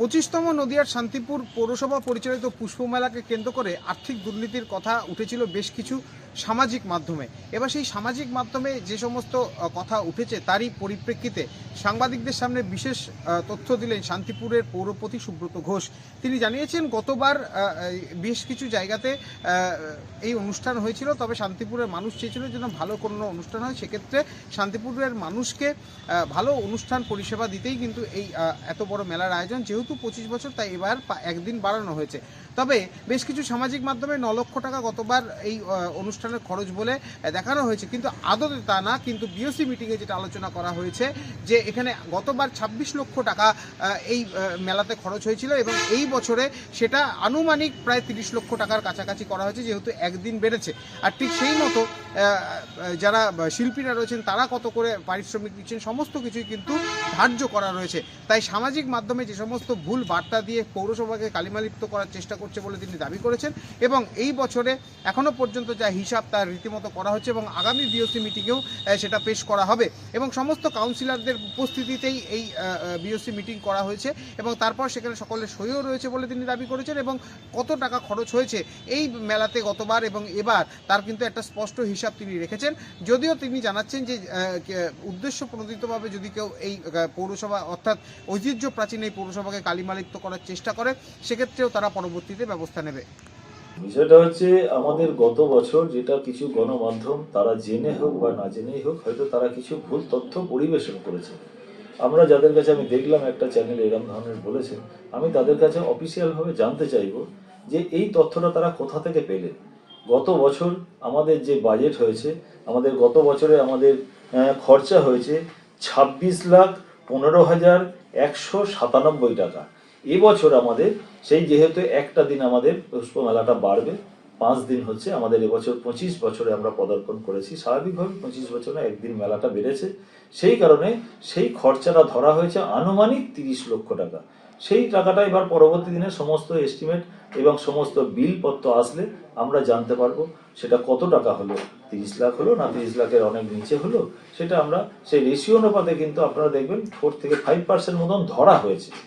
25তম নদিয়ার শান্তিপুর পৌরসভা পরিচালিত পুষ্পমেলাকে কেন্দ্র করে আর্থিক দুর্নীতির কথা উঠেছিল বেশ কিছু সামাজিক মাধ্যমে। এবার সেই সামাজিক মাধ্যমে যে সমস্ত কথা উঠেছে তারই পরিপ্রেক্ষিতে সাংবাদিকদের সামনে বিশেষ তথ্য দিলেন শান্তিপুরের পৌরপতি সুব্রত ঘোষ। তিনি জানিয়েছেন গতবার বেশ কিছু জায়গাতে এই অনুষ্ঠান হয়েছিল, তবে শান্তিপুরের মানুষ চেয়েছিল যেন ভালো কোনো অনুষ্ঠান হয়, সেক্ষেত্রে শান্তিপুরের মানুষকে ভালো অনুষ্ঠান পরিষেবা দিতেই কিন্তু এই এত বড় মেলার আয়োজন। যেহেতু 25 বছর তাই এবার একদিন বাড়ানো হয়েছে। তবে বেশ কিছু সামাজিক মাধ্যমে 9 লক্ষ টাকা গতবার এই অনুষ্ঠানের খরচ বলে দেখানো হয়েছে, কিন্তু আদতে তা না। কিন্তু বিওসি মিটিংয়ে যেটা আলোচনা করা হয়েছে যে এখানে গতবার 26 লক্ষ টাকা এই মেলাতে খরচ হয়েছিল এবং এই বছরে সেটা আনুমানিক প্রায় 30 লক্ষ টাকার কাছাকাছি করা হয়েছে, যেহেতু একদিন বেড়েছে। আর ঠিক সেই মতো যারা শিল্পীরা রয়েছেন তারা কত করে পারিশ্রমিক দিচ্ছেন সমস্ত কিছুই কিন্তু ধার্য করা রয়েছে। তাই সামাজিক মাধ্যমে যে সমস্ত ভুল বার্তা দিয়ে পৌরসভাকে কালিমালিপ্ত করার চেষ্টা করছে বলে তিনি দাবি করেছেন এবং এই বছরে এখনও পর্যন্ত যা হিসাব তার রীতিমতো করা হচ্ছে এবং আগামী বিওসি মিটিংয়েও সেটা পেশ করা হবে এবং সমস্ত কাউন্সিলরদের উপস্থিতিতেই এই বিওসি মিটিং করা হয়েছে এবং তারপর সেখানে সকলের সইও রয়েছে বলে তিনি দাবি করেছেন এবং কত টাকা খরচ হয়েছে এই মেলাতে গতবার এবং এবার তার কিন্তু একটা স্পষ্ট হিসাব তিনি রেখেছেন। যদিও তিনি জানাচ্ছেন যে উদ্দেশ্য প্রণোদিতভাবে যদি কেউ এই পৌরসভা অর্থাৎ ঐতিহ্য প্রাচীন এই পৌরসভাকে কালিমালিপ্ত করার চেষ্টা করে সেক্ষেত্রেও তারা পরবর্তীতে ব্যবস্থা নেবে। বিষয়টা হচ্ছে আমাদের গত বছর যেটা কিছু গণমাধ্যম তারা জেনে হোক বা না জেনেই হোক হয়তো তারা কিছু ভুল তথ্য পরিবেশন করেছে। আমরা যাদের কাছে আমি দেখলাম একটা চ্যানেল এরকম ধরনের বলেছে, আমি তাদের কাছে অফিসিয়ালভাবে জানতে চাইব যে এই তথ্যটা তারা কোথা থেকে পেলেন। গত বছর আমাদের যে বাজেট হয়েছে, আমাদের গত বছরে আমাদের খরচা হয়েছে 26,15,197 টাকা। এবছর আমাদের সেই যেহেতু একটা দিন আমাদের পুষ্প মেলাটা বাড়বে, 5 দিন হচ্ছে আমাদের এবছর 25 বছরে আমরা পদার্পণ করেছি। স্বাভাবিকভাবে 25 বছরে একদিন মেলাটা বেড়েছে, সেই কারণে সেই খরচাটা ধরা হয়েছে আনুমানিক 30 লক্ষ টাকা। সেই টাকাটা এবার পরবর্তী দিনে সমস্ত এস্টিমেট এবং সমস্ত বিলপত্র আসলে আমরা জানতে পারবো সেটা কত টাকা হলো, 30 লাখ হলো না 30 লাখের অনেক নিচে হলো, সেটা আমরা সেই রেশিও অনুপাতে কিন্তু আপনারা দেখবেন 4 থেকে 5% মতন ধরা হয়েছে।